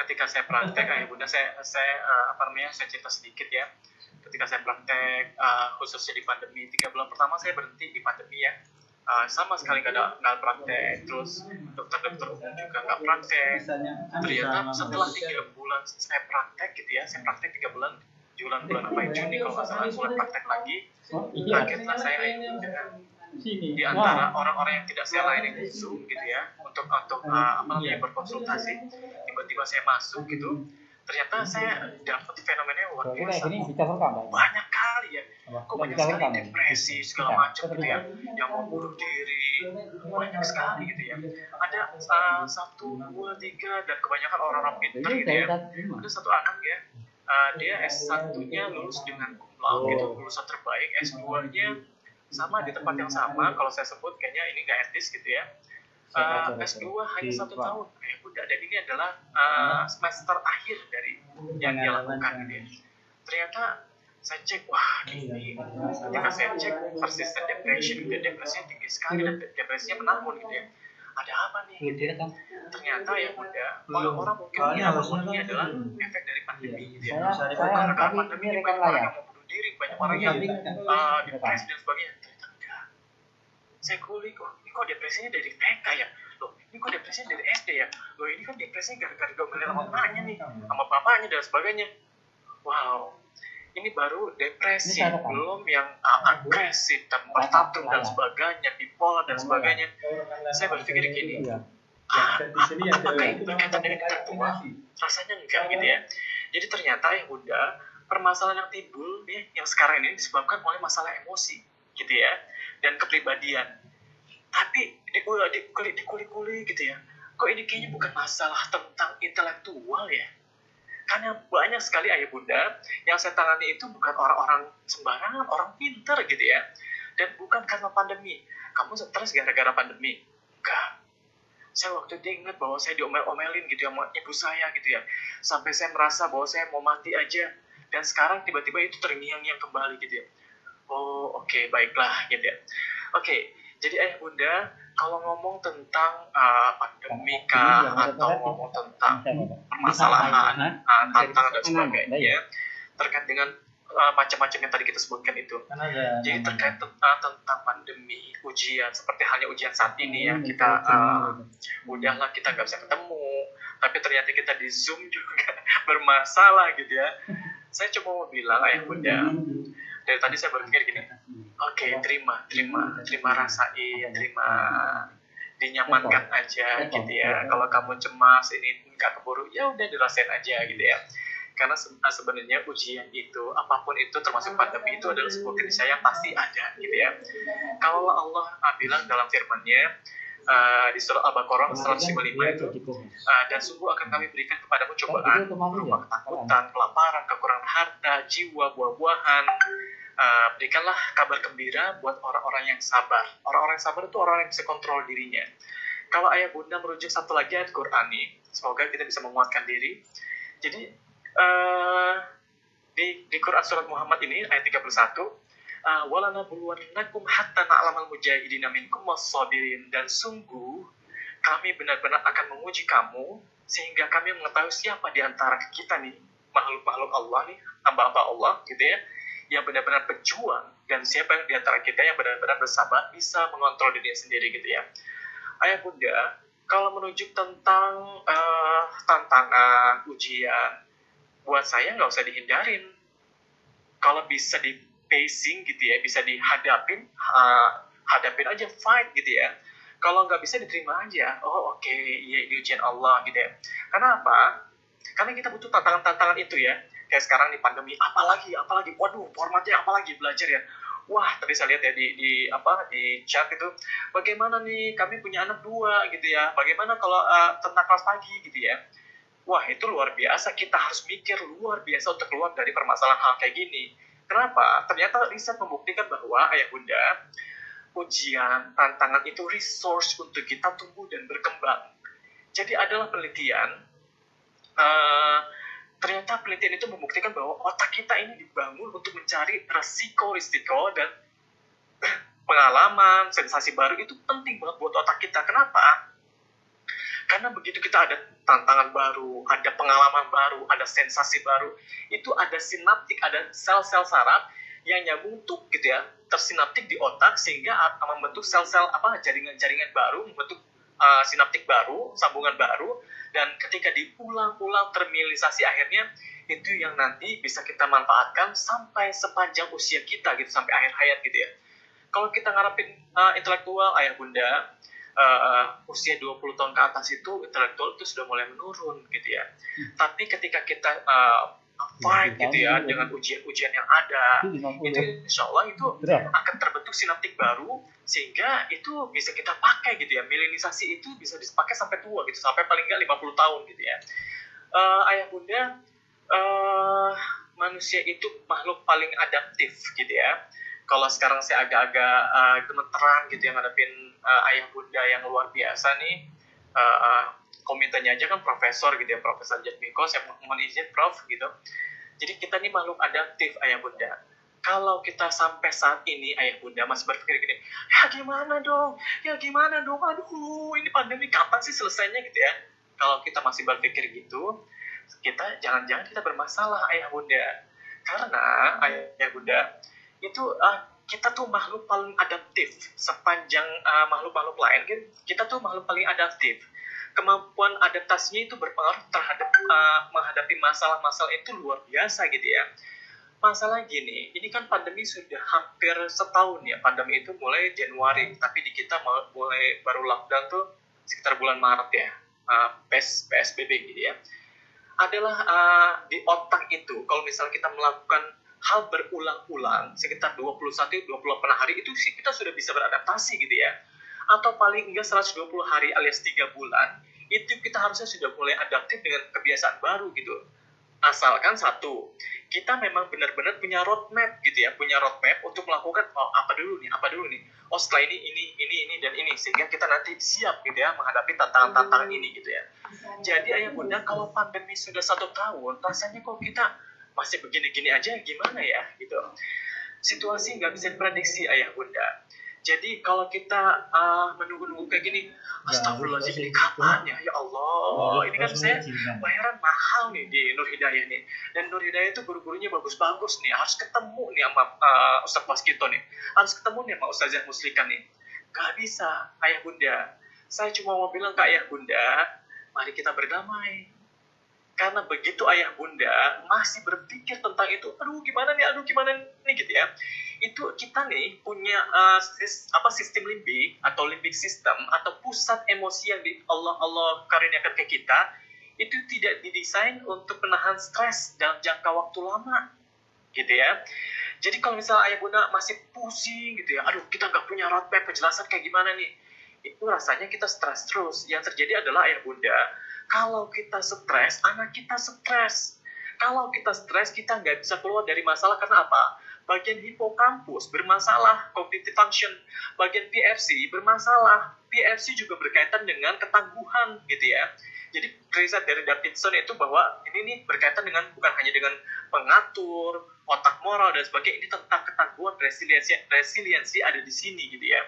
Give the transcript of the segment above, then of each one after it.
ketika saya praktek, ayah bunda saya cerita sedikit ya. Ketika saya praktek, khususnya di pandemi, 3 bulan pertama saya berhenti di pandemi ya. Sama sekali nggak praktek, terus dokter-dokter umum juga nggak praktek. Ternyata setelah 3 bulan saya praktek gitu ya, saya praktek 3 bulan, bulan apa ya, Juni kalau nggak salah, mulai praktek lagi. Kagetlah saya di antara orang-orang yang tidak saya layani Zoom gitu ya, untuk berkonsultasi. Tiba-tiba saya masuk gitu, ternyata saya dapat fenomena yang luar biasa. Banyak kali ya, kok banyak sekali depresi segala macam gitu ya, yang mau bunuh diri, banyak sekali gitu ya. Ada 1, 2, 3 dan kebanyakan orang-orang pintar gitu ya. Ada satu anak ya, dia S1-nya lulus dengan cum laude gitu, lulusan terbaik. S2-nya sama di tempat yang sama, kalau saya sebut kayaknya ini nggak etis gitu ya. S2 hanya 1 tahun, udah. Dan ini adalah semester akhir dari yang dia lakukan gitu ya. Ternyata saya cek, wah ini ketika saya cek persistent depression, depresinya tinggi sekali dan depresinya menahun gitu ya. Ada apa nih gitu ya. Ternyata ya bunda, orang-orang mungkin ini adalah efek dari pandemi gitu ya. Karena pandemi ini banyak orang yang mau bunuh diri, banyak orang yang depresi dan sebagainya. Ternyata enggak. Saya kulik, ini kok depresinya dari TK ya? Loh, ini kok depresinya dari SD ya? Loh, ini kan depresinya gara-gara diomelin sama mamanya nih, sama bapaknya dan sebagainya. Wow, ini baru depresi, belum yang agresif dan bertatung dan sebagainya, bipolar dan sebagainya. Saya berpikir gini, apakah itu berkaitan dengan intelektual? Rasanya enggak gitu ya. Jadi ternyata ya bunda, permasalahan yang timbul ya, yang sekarang ini disebabkan oleh masalah emosi gitu ya, dan kepribadian. Tapi dikuli-kuli gitu ya, kok ini kayaknya bukan masalah tentang intelektual ya. Karena banyak sekali ayah bunda yang saya tangani itu bukan orang-orang sembarangan, orang pintar gitu ya. Dan bukan karena pandemi. Kamu stres gara-gara pandemi? Enggak. Saya waktu itu ingat bahwa saya diomel-omelin gitu ya sama ibu saya gitu ya. Sampai saya merasa bahwa saya mau mati aja. Dan sekarang tiba-tiba itu terngiang-ngiang kembali gitu ya. Oh, oke, baiklah gitu ya. Oke, jadi ayah bunda, kalau ngomong tentang pandemi kah, atau ngomong tentang permasalahan, tantangan dan sebagainya, terkait dengan macam-macam yang tadi kita sebutkan itu. Jadi terkait tentang pandemi, ujian, seperti halnya ujian saat ini ya, kita udahlah kita nggak bisa ketemu, tapi ternyata kita di Zoom juga bermasalah gitu ya. Saya cuma mau bilang ayah bunda, dari tadi saya berpikir gini, oke, terima rasain, terima dinyamankan aja gitu ya. Kalau kamu cemas ini nggak keburu, ya udah dirasain aja gitu ya. Karena sebenarnya ujian itu, apapun itu termasuk pandemi itu adalah sebuah keniscayaan yang pasti ada gitu ya. Kalau Allah bilang dalam firman-Nya di surah Al-Baqarah 155 itu, dan sungguh akan kami berikan kepadamu cobaan berupa ketakutan, kelaparan, kekurangan harta, jiwa, buah-buahan. Berikanlah kabar gembira buat orang-orang yang sabar. Orang-orang yang sabar itu orang yang bisa kontrol dirinya. Kalau ayah bunda merujuk satu lagi ayat Quran nih, semoga kita bisa menguatkan diri. Jadi di Quran surat Muhammad ini ayat 31, walanabluwannakum hatta na'lamal mujahidina minkum was-sabirin, dan sungguh kami benar-benar akan menguji kamu sehingga kami mengetahui siapa di antara kita nih, makhluk-makhluk Allah nih, hamba-hamba Allah gitu ya, yang benar-benar berjuang, dan siapa yang di antara kita yang benar-benar bersabar bisa mengontrol dirinya sendiri gitu ya. Ayah bunda, kalau merujuk tentang tantangan, ujian, buat saya nggak usah dihindarin. Kalau bisa di facing gitu ya, bisa dihadapin, hadapin aja, fight gitu ya. Kalau nggak bisa diterima aja, oke, ya ini ujian Allah gitu ya. Karena apa? Karena kita butuh tantangan-tantangan itu ya. Kayak sekarang di pandemi, apalagi, waduh, formatnya apalagi belajar ya. Wah, tadi saya lihat ya di chat itu, bagaimana nih kami punya anak 2 gitu ya. Bagaimana kalau tentang kelas pagi gitu ya. Wah, itu luar biasa. Kita harus mikir luar biasa untuk keluar dari permasalahan hal kayak gini. Kenapa? Ternyata riset membuktikan bahwa ayah bunda, ujian, tantangan itu resource untuk kita tumbuh dan berkembang. Jadi adalah penelitian, ternyata penelitian itu membuktikan bahwa otak kita ini dibangun untuk mencari risiko dan pengalaman, sensasi baru itu penting banget buat otak kita. Kenapa? Karena begitu kita ada tantangan baru, ada pengalaman baru, ada sensasi baru, itu ada sinaptik, ada sel-sel saraf yang nyambung tuh gitu ya, tersinaptik di otak sehingga membentuk sel-sel jaringan-jaringan baru, membentuk sinaptik baru, sambungan baru, dan ketika diulang-ulang termilisasi akhirnya itu yang nanti bisa kita manfaatkan sampai sepanjang usia kita gitu, sampai akhir hayat gitu ya. Kalau kita ngarepin intelektual ayah bunda usia 20 tahun ke atas itu intelektual itu sudah mulai menurun gitu ya. Tapi ketika kita fight gitu ya dengan ujian-ujian yang ada, itu insya Allah itu akan terbentuk sinaptik baru sehingga itu bisa kita pakai gitu ya. Melanisasi itu bisa dipakai sampai tua gitu, sampai paling nggak 50 tahun gitu ya. Ayah bunda, manusia itu makhluk paling adaptif gitu ya. Kalau sekarang saya agak-agak gemeteran gitu yang ngadepin ayah bunda yang luar biasa nih, komitenya aja kan profesor gitu ya, Profesor Jatmiko, saya mohon izin Prof gitu. Jadi kita nih makhluk adaptif ayah bunda. Kalau kita sampai saat ini ayah bunda masih berpikir gini, ya gimana dong, aduh ini pandemi kapan sih selesainya gitu ya. Kalau kita masih berpikir gitu, kita jangan-jangan kita bermasalah ayah bunda. Karena ayah bunda itu kita tuh makhluk paling adaptif sepanjang makhluk-makhluk lain kan, kita tuh makhluk paling adaptif. Kemampuan adaptasinya itu berpengaruh terhadap menghadapi masalah-masalah itu luar biasa gitu ya. Masalah gini, ini kan pandemi sudah hampir setahun ya, pandemi itu mulai Januari, tapi di kita mulai baru lockdown tuh sekitar bulan Maret ya, PSBB gitu ya. Adalah di otak itu, kalau misalnya kita melakukan hal berulang-ulang sekitar 21-28 hari itu sih kita sudah bisa beradaptasi gitu ya. Atau paling enggak 120 hari alias 3 bulan itu kita harusnya sudah mulai adaptif dengan kebiasaan baru gitu. Asalkan satu, kita memang benar-benar punya roadmap gitu ya, punya roadmap untuk melakukan apa dulu nih. Oh setelah ini dan ini sehingga kita nanti siap gitu ya menghadapi tantangan-tantangan ini gitu ya. Jadi ayah bunda, kalau pandemi sudah 1 tahun, rasanya kok kita masih begini-gini aja gimana ya gitu. Situasi nggak bisa diprediksi ayah bunda. Jadi kalau kita menunggu-nunggu kayak gini, astagfirullahaladzim, ini kapan ya? Ya Allah, ini kan saya bayaran mahal nih di Nur Hidayah nih. Dan Nur Hidayah itu guru-gurunya bagus-bagus nih, harus ketemu nih sama Ustadz Waskito nih, harus ketemu nih sama Ustazah Muslika nih. Gak bisa ayah bunda. Saya cuma mau bilang ke ayah bunda, mari kita berdamai. Karena begitu ayah bunda masih berpikir tentang itu, aduh gimana nih gitu ya, itu kita nih punya sistem limbik atau limbik system atau pusat emosi yang Allah karuniakan ke kita, itu tidak didesain untuk menahan stres dalam jangka waktu lama gitu ya. Jadi kalau misalnya ayah bunda masih pusing gitu ya, aduh kita nggak punya roadmap penjelasan kayak gimana nih, itu rasanya kita stres terus. Yang terjadi adalah ayah bunda, kalau kita stres, anak kita stres. Kalau kita stres, kita nggak bisa keluar dari masalah. Karena apa? Bagian hipokampus bermasalah, cognitive function. Bagian PFC bermasalah. PFC juga berkaitan dengan ketangguhan, gitu ya. Jadi riset dari Davidson itu bahwa ini nih berkaitan dengan bukan hanya dengan pengatur, otak moral dan sebagainya. Ini tentang ketangguhan, resiliensi ada di sini, gitu ya.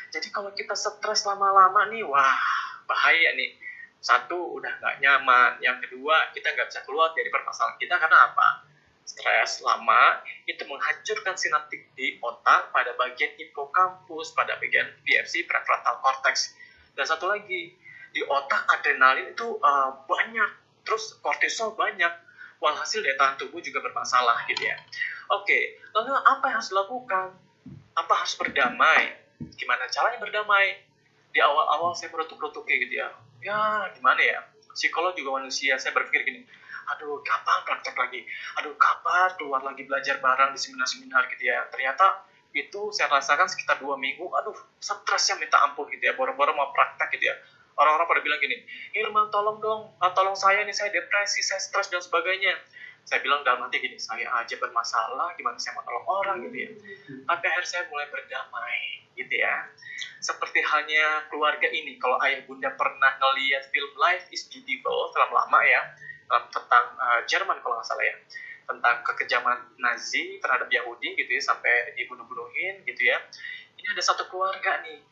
Jadi kalau kita stres lama-lama nih, wah bahaya nih. Satu, udah nggak nyaman. Yang kedua, kita nggak bisa keluar dari permasalahan kita. Karena apa? Stres lama itu menghancurkan sinaptik di otak pada bagian hipokampus, pada bagian PFC, prefrontal cortex. Dan satu lagi, di otak adrenalin itu banyak. Terus kortisol banyak. Walhasil daya tahan tubuh juga bermasalah gitu ya. Oke, lalu apa yang harus dilakukan? Apa harus berdamai? Gimana caranya berdamai? Di awal-awal saya berutuk-rutuknya gitu ya. Ya gimana ya, psikolog juga manusia. Saya berpikir gini, aduh kapan praktek lagi, aduh kapan keluar lagi belajar bareng di seminar-seminar gitu ya. Ternyata itu saya rasakan sekitar 2 minggu, aduh stresnya minta ampun gitu ya, boro-boro mau praktek gitu ya. Orang-orang pada bilang gini, Hilman tolong dong, tolong saya nih, saya depresi, saya stres dan sebagainya. Saya bilang dalam hati gini, saya aja bermasalah, gimana saya mau tolong orang gitu ya. Tapi akhirnya saya mulai berdamai gitu ya. Seperti halnya keluarga ini, kalau ayah bunda pernah ngelihat film Life is Beautiful, film lama ya, tentang Jerman kalau nggak salah ya, tentang kekejaman Nazi terhadap Yahudi gitu ya, sampai dibunuh-bunuhin gitu ya. Ini ada satu keluarga nih,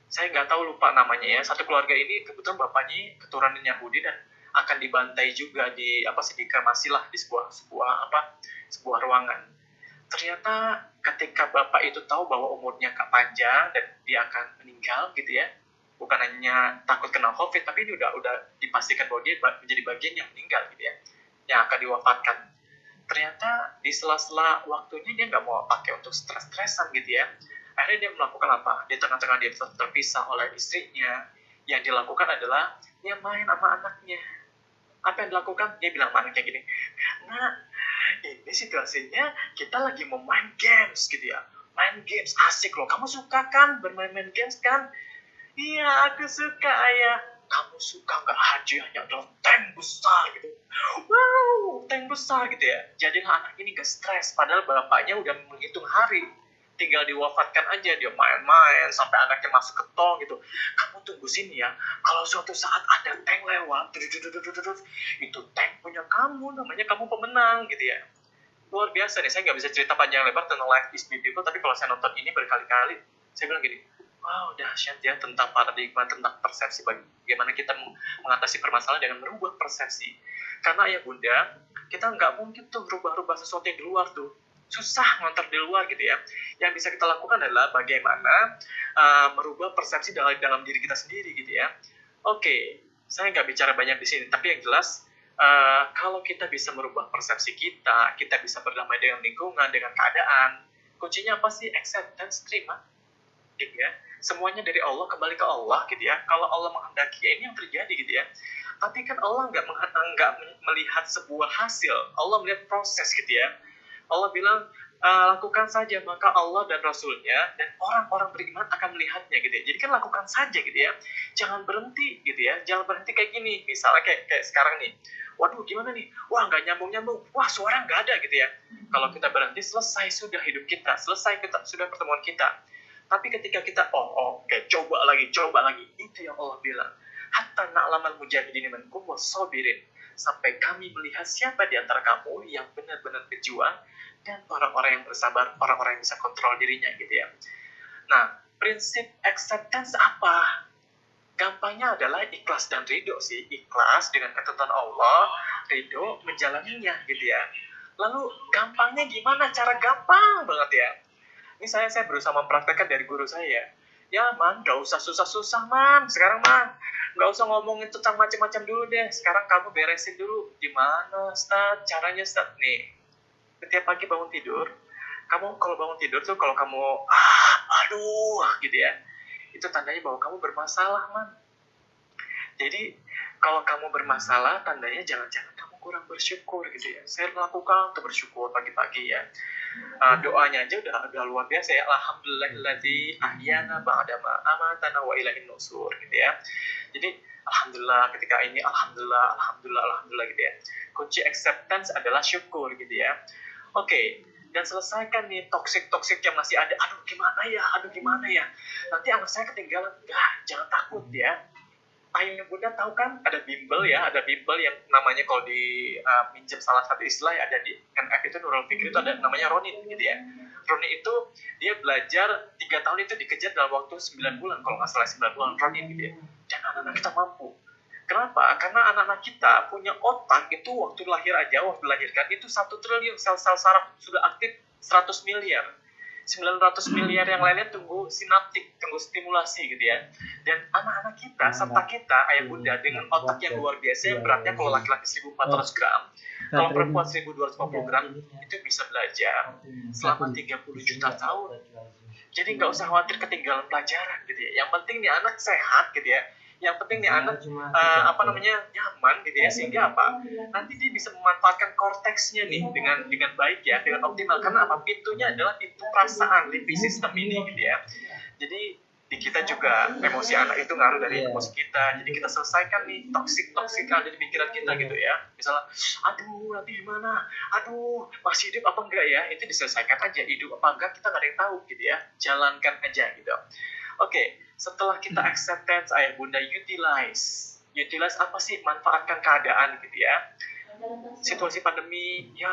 Saya nggak tahu, lupa namanya ya. Satu keluarga ini kebetulan bapaknya keturunan Yahudi dan akan dibantai juga di dikremasi lah di sebuah ruangan. Ternyata ketika bapak itu tahu bahwa umurnya nggak panjang dan dia akan meninggal gitu ya, bukan hanya takut kena COVID, tapi ini udah dipastikan bahwa dia menjadi bagian yang meninggal gitu ya, yang akan diwafatkan. Ternyata di sela-sela waktunya dia nggak mau pakai untuk stres-stresan gitu ya. Akhirnya dia melakukan apa? Di tengah-tengah dia terpisah oleh istrinya, yang dilakukan adalah dia main sama anaknya. Apa yang dilakukan? Dia bilang sama anaknya gini, nah ini situasinya kita lagi mau main games gitu ya. Main games asik loh. Kamu suka kan bermain-main games kan? Iya, aku suka ayah. Kamu suka nggak hadiahnya adalah tank besar gitu. Wow, tank besar gitu ya. Jadilah anak ini gak stres. Padahal bapaknya udah menghitung hari. Tinggal diwafatkan aja, dia main-main sampai anaknya masuk ke tol gitu. Kamu tunggu sini ya. Kalau suatu saat ada tank lewat, itu tank punya kamu, namanya kamu pemenang gitu ya. Luar biasa nih, saya nggak bisa cerita panjang lebar tentang Life is Beautiful, tapi kalau saya nonton ini berkali-kali, saya bilang gini, wow, dahsyat ya tentang paradigma, tentang persepsi, bagaimana kita mengatasi permasalahan dengan merubah persepsi. Karena ya bunda, kita nggak mungkin tuh rubah-rubah sesuatu yang di luar tuh. Susah ngontor di luar gitu ya. Yang bisa kita lakukan adalah bagaimana merubah persepsi dalam diri kita sendiri gitu ya. Oke, saya nggak bicara banyak di sini, tapi yang jelas, kalau kita bisa merubah persepsi kita bisa berdamai dengan lingkungan, dengan keadaan. Kuncinya apa sih? Acceptance, terima. Gitu ya. Semuanya dari Allah, kembali ke Allah gitu ya. Kalau Allah menghendaki, ini yang terjadi gitu ya. Tapi kan Allah nggak melihat sebuah hasil. Allah melihat proses gitu ya. Allah bilang, lakukan saja, maka Allah dan Rasulnya dan orang-orang beriman akan melihatnya gitu ya. Jadi kan lakukan saja gitu ya. Jangan berhenti gitu ya. Jangan berhenti kayak gini. Misalnya kayak sekarang nih. Waduh, gimana nih? Wah, nggak nyambung-nyambung. Wah, suara nggak ada gitu ya. Kalau kita berhenti, selesai sudah hidup kita. Selesai sudah pertemuan kita. Tapi ketika kita, oke, coba lagi. Itu yang Allah bilang. Hatta na'lamal mujahidin minkum wassabirin. Sampai kami melihat siapa di antara kamu yang benar-benar berjuang dan orang-orang yang bersabar, orang-orang yang bisa kontrol dirinya gitu ya. Nah, prinsip acceptance apa? Gampangnya adalah ikhlas dan ridho sih. Ikhlas dengan ketentuan Allah, ridho menjalaninya gitu ya. Lalu gampangnya gimana? Cara gampang banget ya. Ini saya berusaha mempraktekkan dari guru saya. Ya man, gak usah susah-susah man. Sekarang man, gak usah ngomongin tentang macam-macam dulu deh. Sekarang kamu beresin dulu. Gimana Ustaz? Caranya Ustaz? Nih, setiap pagi bangun tidur, kamu kalau bangun tidur tuh kalau kamu aduh gitu ya, itu tandanya bahwa kamu bermasalah man. Jadi kalau kamu bermasalah, tandanya jangan-jangan kamu kurang bersyukur gitu ya. Saya melakukan untuk bersyukur pagi-pagi ya. Doanya aja udah luar biasa ya. Alhamdulillahilladzi ahyana ba'dama amatana wa ilaihin nusur gitu ya. Jadi alhamdulillah ketika ini, alhamdulillah gitu ya. Kunci acceptance adalah syukur gitu ya. Oke, dan selesaikan nih toxic yang masih ada. Aduh gimana ya, nanti anak saya ketinggalan. Jangan takut ya. Ayah bunda tahu kan ada bimbel ya, ada bimbel yang namanya kalau di minjem salah satu istilah ya, ada di NF itu Nurul Fikri itu ada namanya Ronin gitu ya. Ronin itu dia belajar 3 tahun itu dikejar dalam waktu 9 bulan kalau nggak salah 9 bulan Ronin gitu ya. Dan anak-anak kita mampu. Kenapa? Karena anak-anak kita punya otak itu waktu dilahirkan itu 1 triliun sel-sel saraf sudah aktif 100 miliar. 900 miliar yang lainnya tunggu sinaptik, tunggu stimulasi gitu ya. Dan anak-anak kita, serta kita, ayah bunda, dengan otak yang luar biasa, yang beratnya kalau laki-laki 1.400 gram, kalau perempuan 1.250 gram, itu bisa belajar selama 30 juta tahun. Jadi nggak usah khawatir ketinggalan pelajaran gitu ya. Yang penting nih anak sehat gitu ya. Yang penting nih anak nyaman gitu ya, sehingga apa, nanti dia bisa memanfaatkan korteksnya nih dengan baik ya, dengan optimal. Karena apa, pintunya adalah pintu perasaan, limbic system ini gitu ya. Jadi di kita juga emosi anak itu ngaruh dari emosi kita. Jadi kita selesaikan nih toksik yang ada di pikiran kita gitu ya. Misalnya, aduh nanti gimana, aduh masih hidup apa enggak ya, itu diselesaikan aja. Hidup apa enggak kita nggak ada yang tahu gitu ya, jalankan aja gitu. Oke, setelah kita acceptance, ayah bunda utilize apa sih? Manfaatkan keadaan gitu ya. Situasi pandemi, ya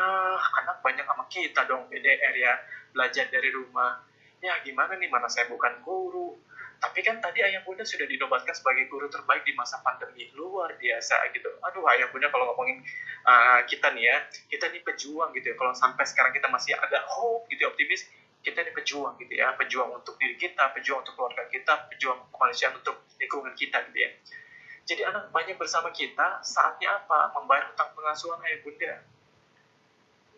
anak banyak sama kita dong, PDR ya, belajar dari rumah. Ya gimana nih, mana saya bukan guru, Tapi kan tadi ayah bunda sudah dinobatkan sebagai guru terbaik di masa pandemi, luar biasa gitu. Aduh ayah bunda kalau ngomongin kita nih ya, kita nih pejuang gitu ya. Kalau sampai sekarang kita masih ada hope gitu ya, optimis, kita nih pejuang gitu ya, pejuang untuk diri kita, pejuang untuk keluarga kita, pejuang kemanusiaan untuk lingkungan kita gitu ya. Jadi anak banyak bersama kita, saatnya apa? Membayar hutang pengasuhan ayah bunda.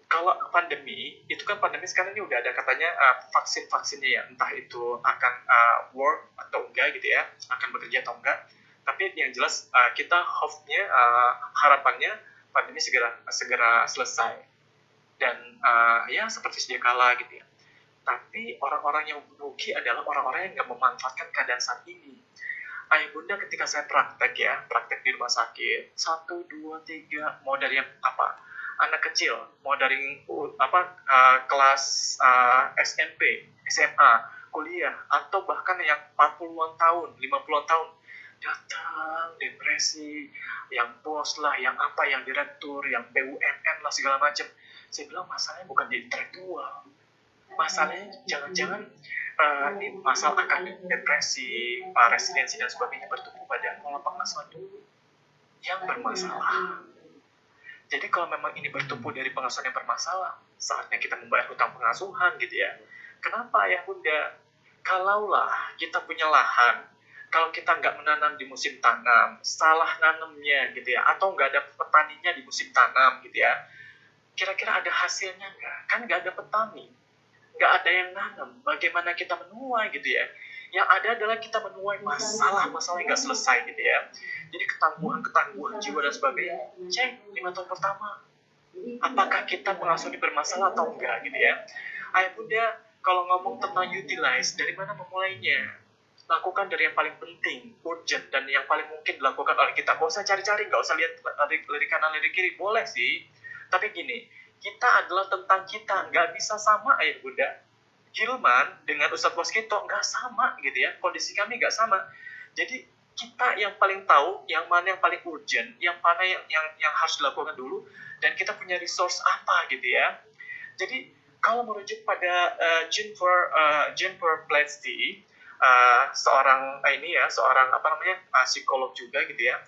Kalau pandemi, itu kan pandemi sekarang ini udah ada katanya vaksin-vaksinnya ya, entah itu akan work atau enggak gitu ya, akan bekerja atau enggak. Tapi yang jelas kita hope-nya, harapannya pandemi segera selesai. Dan ya seperti sedia kala gitu ya. Tapi orang-orang yang merugi adalah orang-orang yang nggak memanfaatkan keadaan saat ini. Ayah bunda ketika saya praktek di rumah sakit, 1, 2, 3, mau dari yang apa? Anak kecil, mau dari kelas SMP, SMA, kuliah, atau bahkan yang 40-an tahun, 50-an tahun, datang depresi, yang bos lah, yang apa, yang direktur, yang BUMN lah, segala macam. Saya bilang masalahnya bukan di intelektual, masalahnya jangan-jangan ini masalah akademik, depresi, residensi dan sebagainya bertumbuh pada pola pengasuhan dulu yang bermasalah. Jadi kalau memang ini bertumbuh dari pengasuhan yang bermasalah, saatnya kita membayar hutang pengasuhan gitu ya. Kenapa ayah bunda? Kalaulah kita punya lahan, kalau kita nggak menanam di musim tanam, salah nanamnya gitu ya, atau nggak ada petaninya di musim tanam gitu ya, kira-kira ada hasilnya nggak? Kan nggak ada petani, nggak ada yang nanam, bagaimana kita menuai gitu ya. Yang ada adalah kita menuai masalah-masalah yang nggak selesai gitu ya. Jadi ketangguhan jiwa dan sebagainya. Cek 5 tahun pertama, apakah kita pengasuh ini bermasalah atau enggak gitu ya. Ayah bunda, kalau ngomong tentang utilize, dari mana memulainya? Lakukan dari yang paling penting, urgent, dan yang paling mungkin dilakukan oleh kita. Gak usah cari-cari, gak usah lihat lirik kanan, lirik kiri. Boleh sih, tapi gini, kita adalah tentang kita, nggak bisa sama ayah bunda. Hilman dengan Ustadz Waskito nggak sama gitu ya, kondisi kami nggak sama. Jadi kita yang paling tahu yang mana yang paling urgent, yang mana yang harus dilakukan dulu, dan kita punya resource apa gitu ya. Jadi kalau merujuk pada Jennifer Blatty, seorang psikolog juga gitu ya,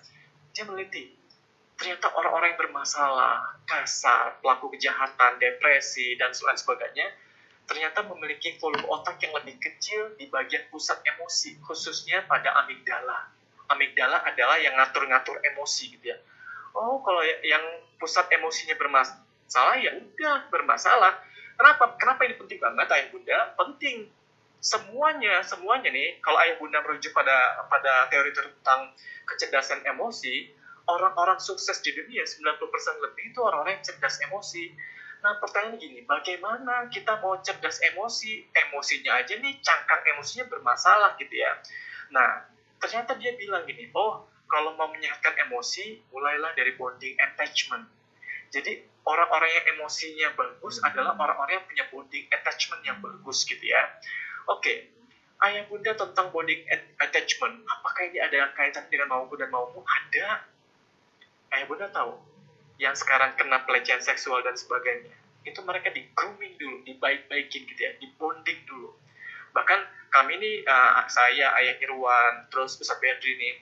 dia meneliti ternyata orang-orang yang bermasalah, kasar, pelaku kejahatan, depresi, dan lain sebagainya, ternyata memiliki volume otak yang lebih kecil di bagian pusat emosi, khususnya pada amigdala. Amigdala adalah yang ngatur-ngatur emosi gitu ya. Oh, kalau yang pusat emosinya bermasalah, ya udah bermasalah. Kenapa ini penting banget, ayah bunda? Penting. Semuanya nih, kalau ayah bunda merujuk pada teori tentang kecerdasan emosi, orang-orang sukses di dunia 90% lebih itu orang-orang yang cerdas emosi. Nah, pertanyaannya gini, bagaimana kita mau cerdas emosi? Emosinya aja nih, cangkang emosinya bermasalah gitu ya. Nah, ternyata dia bilang gini, kalau mau menyehatkan emosi, mulailah dari bonding attachment. Jadi, orang-orang yang emosinya bagus adalah orang-orang yang punya bonding attachment yang bagus gitu ya. Oke, ayah bunda tentang bonding attachment, apakah ini ada kaitan dengan mauku dan maumu? Ada. Ayah bunda tahu, yang sekarang kena pelecehan seksual dan sebagainya, itu mereka di grooming dulu, dibaik-baikin gitu ya, di bonding dulu. Bahkan kami ini, saya, ayah Irwan, terus Ustadz Bedri nih,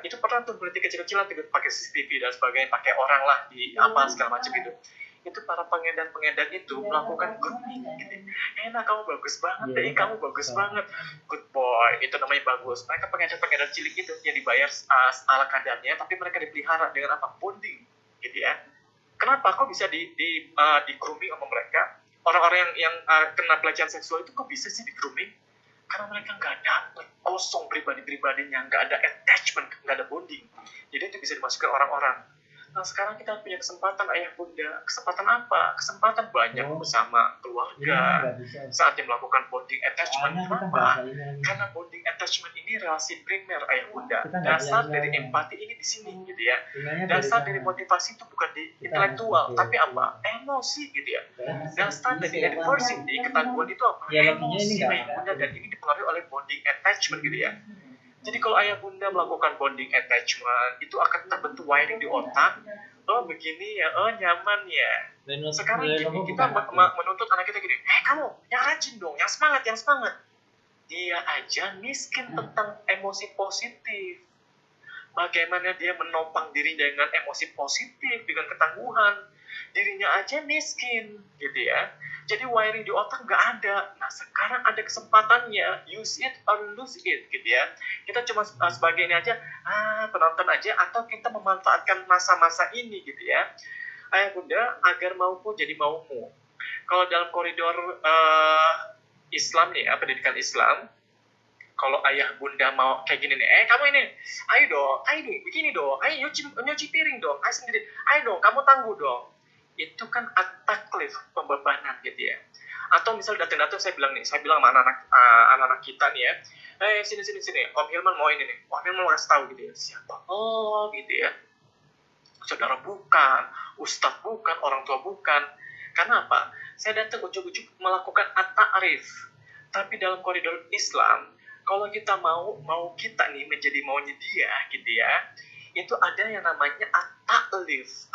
itu pernah tuh berhenti kecil-kecilan pakai CCTV dan sebagainya, pakai orang lah di apa segala macam itu. Itu para pengedar-pengedar itu melakukan grooming gitu. Enak, kamu bagus banget, kamu bagus banget, good boy, itu namanya bagus. Mereka pengedar-pengedar cilik itu yang dibayar ala kadarnya, tapi mereka dipelihara dengan apa? Bonding gitu ya. Kenapa kok bisa di grooming sama mereka? Orang-orang yang kena pelecehan seksual itu kok bisa sih di grooming? Karena mereka nggak dapet, kosong pribadi-pribadinya, nggak ada attachment, nggak ada bonding. Jadi itu bisa dimasukkan orang-orang. Nah, sekarang kita punya kesempatan, ayah bunda. Kesempatan apa? Kesempatan banyak bersama keluarga. Saatnya melakukan bonding attachment. Kenapa? Karena bonding attachment ini relasi primer, ayah bunda. Dasar dari empati ini di sini, gitu ya. Dasar dari motivasi itu bukan di intelektual, tapi apa? Emosi, gitu ya. Dasar dari adversity, ketangguhan itu apa? Emosi, ayah bunda. Dan ini dipengaruhi oleh bonding attachment, gitu ya. Jadi kalau ayah bunda melakukan bonding attachment, itu akan terbentuk wiring di otak. Begini ya, nyaman ya. Sekarang gini, kita menuntut anak kita gini, kamu yang rajin dong, yang semangat. dia aja miskin tentang emosi positif. Bagaimana dia menopang dirinya dengan emosi positif, dengan ketangguhan. Dirinya aja miskin, gitu ya. Jadi wiring di otak nggak ada. Nah, sekarang ada kesempatannya, use it or lose it, gitu ya. Kita cuma sebagai ini aja, penonton aja, atau kita memanfaatkan masa-masa ini, gitu ya. Ayah bunda, agar maumu jadi maumu. Kalau dalam koridor Islam nih ya, pendidikan Islam, kalau ayah bunda mau kayak gini nih, kamu ini, ayo begini dong, ayo nyuci piring dong, ayo sendiri, ayo dong, kamu tangguh dong. Itu kan at-taklif, pembebanan gitu ya. Atau misal datang-datang saya bilang sama anak-anak kita nih ya, sini, Om Hilman mau ini nih, Om Hilman mau kasih tahu gitu ya, siapa? Oh gitu ya, saudara bukan, ustadz bukan, orang tua bukan. Karena apa? Saya datang ujuk-ujuk melakukan at-ta'rif. Tapi dalam koridor Islam, kalau kita mau kita nih menjadi maunya dia gitu ya, itu ada yang namanya at-ta'lif,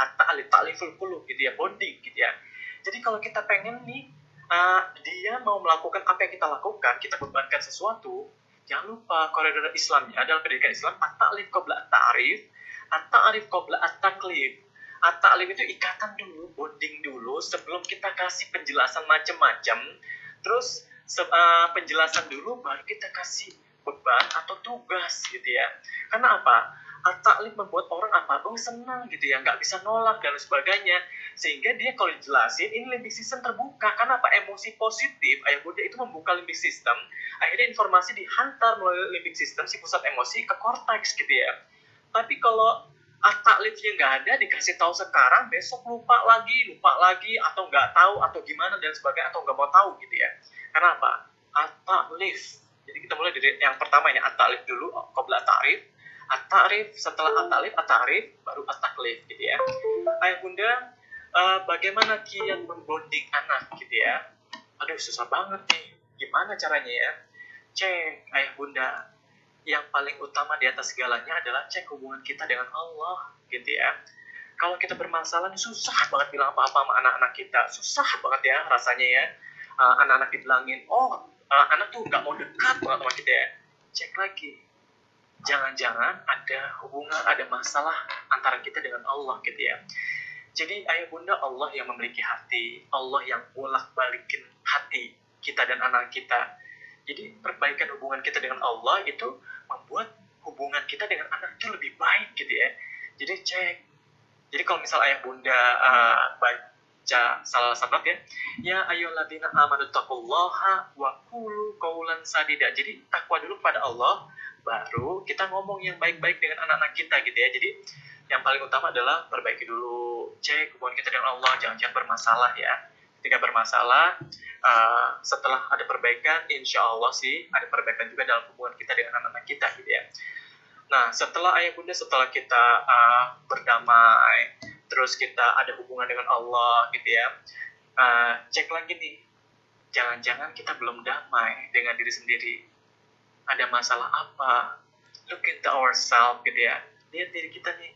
ta'liful qulub gitu ya, bonding gitu ya. Jadi kalau kita pengen nih dia mau melakukan apa yang kita lakukan, kita bebankan sesuatu, jangan lupa koridor Islamnya dalam pendidikan Islam at-ta'lif qabla at-ta'rif, at-ta'rif qabla at-taklif. At-ta'lif itu ikatan dulu, bonding dulu sebelum kita kasih penjelasan macam-macam. Terus penjelasan dulu baru kita kasih beban atau tugas gitu ya. Karena apa? At-ta'lif membuat orang apa? Senang gitu ya, nggak bisa nolak dan sebagainya. Sehingga dia kalau dijelasin, ini limbic system terbuka. Karena apa? Emosi positif, ayah bunda itu membuka limbic system. Akhirnya informasi dihantar melalui limbic system, si pusat emosi, ke korteks gitu ya. Tapi kalau at-ta'lifnya nggak ada, dikasih tahu sekarang, besok lupa lagi, atau nggak tahu, atau gimana dan sebagainya, atau nggak mau tahu gitu ya. Karena apa? At-ta'lif. Jadi kita mulai dari yang pertama ini, at-ta'lif dulu, qabla at-ta'rif. At-ta'rif, setelah at-ta'lif, at-ta'rif, baru at-taklif gitu ya. Ayah bunda, bagaimana kiat membonding anak gitu ya? Aduh, susah banget nih. Gimana caranya ya? Cek, ayah bunda, yang paling utama di atas segalanya adalah cek hubungan kita dengan Allah gitu ya. Kalau kita bermasalah susah banget bilang apa-apa sama anak-anak kita, susah banget ya rasanya ya. Anak-anak dibilangin, anak tuh nggak mau dekat banget sama kita ya. Cek lagi, jangan-jangan ada hubungan, ada masalah antara kita dengan Allah gitu ya. Jadi ayah bunda, Allah yang memiliki hati, Allah yang bolak-balikin hati kita dan anak kita. Jadi perbaikan hubungan kita dengan Allah itu membuat hubungan kita dengan anak itu lebih baik gitu ya. Jadi cek. Jadi kalau misal ayah bunda baca salah sahabat ya ayyuhalladzina amanu taqullaha wa qulu qaulan sadida. Jadi takwa dulu kepada Allah, baru kita ngomong yang baik-baik dengan anak-anak kita gitu ya. Jadi yang paling utama adalah perbaiki dulu, cek hubungan kita dengan Allah, jangan bermasalah ya. Ketika bermasalah, setelah ada perbaikan, insya Allah sih ada perbaikan juga dalam hubungan kita dengan anak-anak kita gitu ya. Nah, setelah ayah bunda, setelah kita berdamai, terus kita ada hubungan dengan Allah gitu ya, cek lagi nih, jangan-jangan kita belum damai dengan diri sendiri. Ada masalah apa? Look into ourselves gitu ya. Lihat diri kita nih,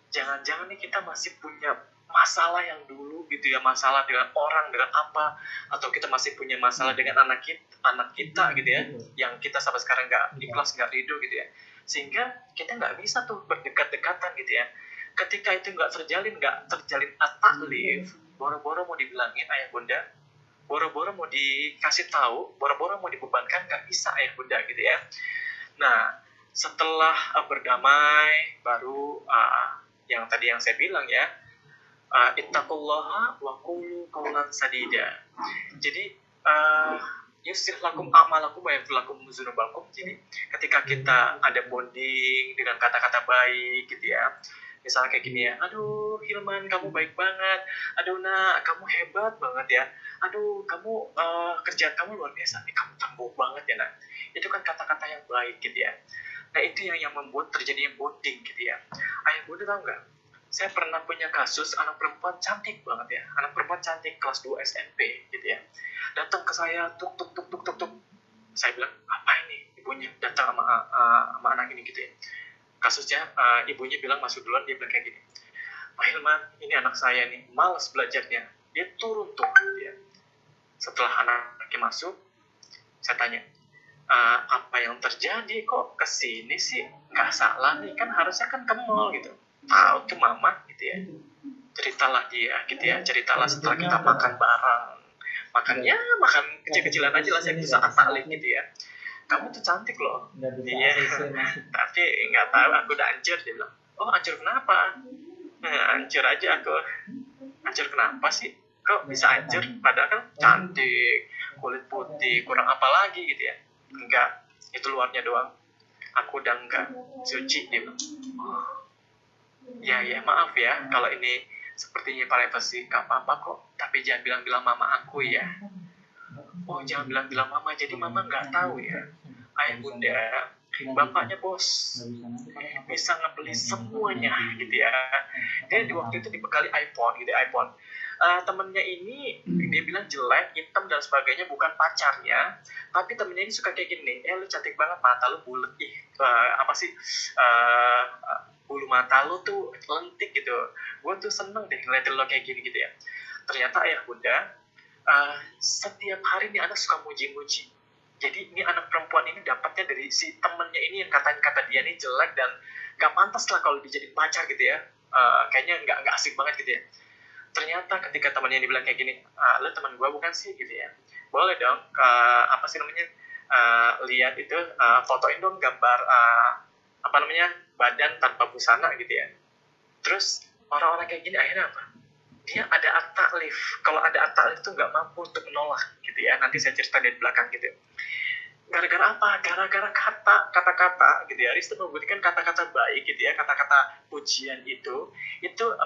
jangan-jangan nih kita masih punya masalah yang dulu gitu ya, masalah dengan orang, dengan apa, atau kita masih punya masalah dengan anak kita gitu ya, yang kita sampai sekarang nggak ikhlas, nggak ridho gitu ya, sehingga kita nggak bisa tuh berdekat-dekatan gitu ya. Ketika itu nggak terjalin at-ta'lif, boro-boro mau dibilangin ayah bunda, boro-boro mau dikasih tahu, boro-boro mau dibebankan, nggak bisa ayah bunda gitu ya. Nah, setelah berdamai, baru yang tadi yang saya bilang ya, ittaqullaha wa qulu qawlan sadida. Jadi yusir lakum amalakum wa yaghfir lakum dzunubakum. Jadi ketika kita ada bonding dengan kata-kata baik gitu ya. Misalnya kayak gini ya, aduh Hilman kamu baik banget, aduh nak kamu hebat banget ya, aduh kamu kerjaan kamu luar biasa nih, kamu tangguh banget ya nak. Itu kan kata-kata yang baik gitu ya. Nah itu yang membuat terjadinya bonding gitu ya. Ayah bunda tahu nggak? Saya pernah punya kasus anak perempuan cantik banget ya, anak perempuan cantik kelas 2 SMP gitu ya. Datang ke saya, tuk. Saya bilang, apa ini? Ibunya datang sama anak ini gitu ya. Kasusnya ibunya bilang masuk duluan, dia bilang kayak gini, Pak Hilman, ini anak saya nih, malas belajarnya. Dia turun tuh gitu ya. Setelah anaknya masuk, saya tanya, apa yang terjadi kok kesini sih, nggak salah nih, kan harusnya kan ke mall gitu. Tahu tuh mama gitu ya, ceritalah dia gitu ya, ceritalah setelah kita makan bareng, makan kecil-kecilan aja lah, saya bisa taklim gitu ya, kamu tuh cantik loh. Iya. Tapi nggak tahu, aku udah hancur. Dia bilang, oh hancur kenapa? Hancur aja aku. Hancur kenapa sih, kok bisa hancur padahal kan cantik, kulit putih, kurang apa lagi gitu ya. Enggak, itu luarnya doang, aku udah enggak suci. Dia bilang, oh ya maaf ya kalau ini sepertinya privacy, gak apa-apa kok, tapi jangan bilang-bilang mama aku ya. Oh jangan bilang-bilang mama, jadi mama nggak tahu ya, ayah bunda bapaknya bos bisa ngebeli semuanya gitu ya. Dia di waktu itu dibekali iPhone gitu, iPhone. Temennya ini dia bilang jelek, hitam dan sebagainya, bukan pacarnya, tapi temennya ini suka kayak gini, lu cantik banget, mata lu bulet, apa sih, bulu mata lu tuh lentik gitu, gue tuh seneng deh ngeliatin lo kayak gini gitu ya. Ternyata ayah bunda, setiap hari nih anak suka muji-muji. Jadi ini anak perempuan ini dapatnya dari si temennya ini yang kata dia ini jelek dan gak pantas lah kalau dijadiin pacar gitu ya. Kayaknya nggak asik banget gitu ya. Ternyata ketika temannya ini bilang kayak gini, lo teman gue bukan sih gitu ya, boleh dong apa sih namanya, lihat itu, fotoin dong gambar apa namanya, badan tanpa busana gitu ya. Terus orang-orang kayak gini akhirnya apa, dia ada akta lift. Kalau ada akta lift tuh nggak mampu untuk menolak gitu ya, nanti saya cerita di belakang gitu. Gara-gara apa? Gara-gara kata-kata gitu ya. Risto memberikan kata-kata baik gitu ya, kata-kata pujian itu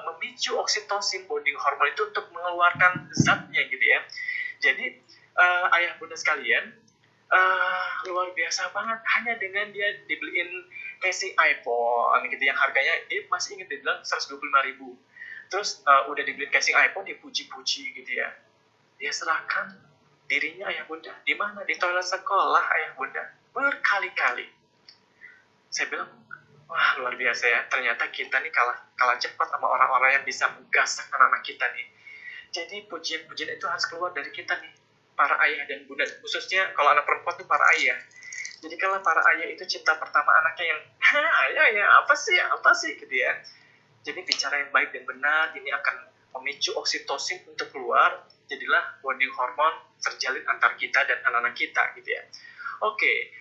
memicu oksitosin, bonding hormon itu untuk mengeluarkan zatnya gitu ya. Jadi ayah bunda sekalian, luar biasa banget, hanya dengan dia dibeliin casing iPhone gitu yang harganya dia masih inget, dia bilang 125.000. Terus udah dibeliin casing iPhone, dipuji-puji gitu ya. Dia serahkan dirinya ayah bunda di mana, di toilet sekolah ayah bunda berkali-kali. Saya bilang, wah luar biasa ya, ternyata kita nih kalah cepat sama orang-orang yang bisa menggasak anak-anak kita nih. Jadi pujian-pujian itu harus keluar dari kita nih, para ayah dan bunda, khususnya kalau anak perempuan tuh para ayah. Jadi kalau para ayah itu cinta pertama anaknya yang ayah ya apa sih gitu ya. Jadi bicara yang baik dan benar ini akan memicu oksitosin untuk keluar, jadilah bonding hormon terjalin antar kita dan anak-anak kita gitu ya. Oke.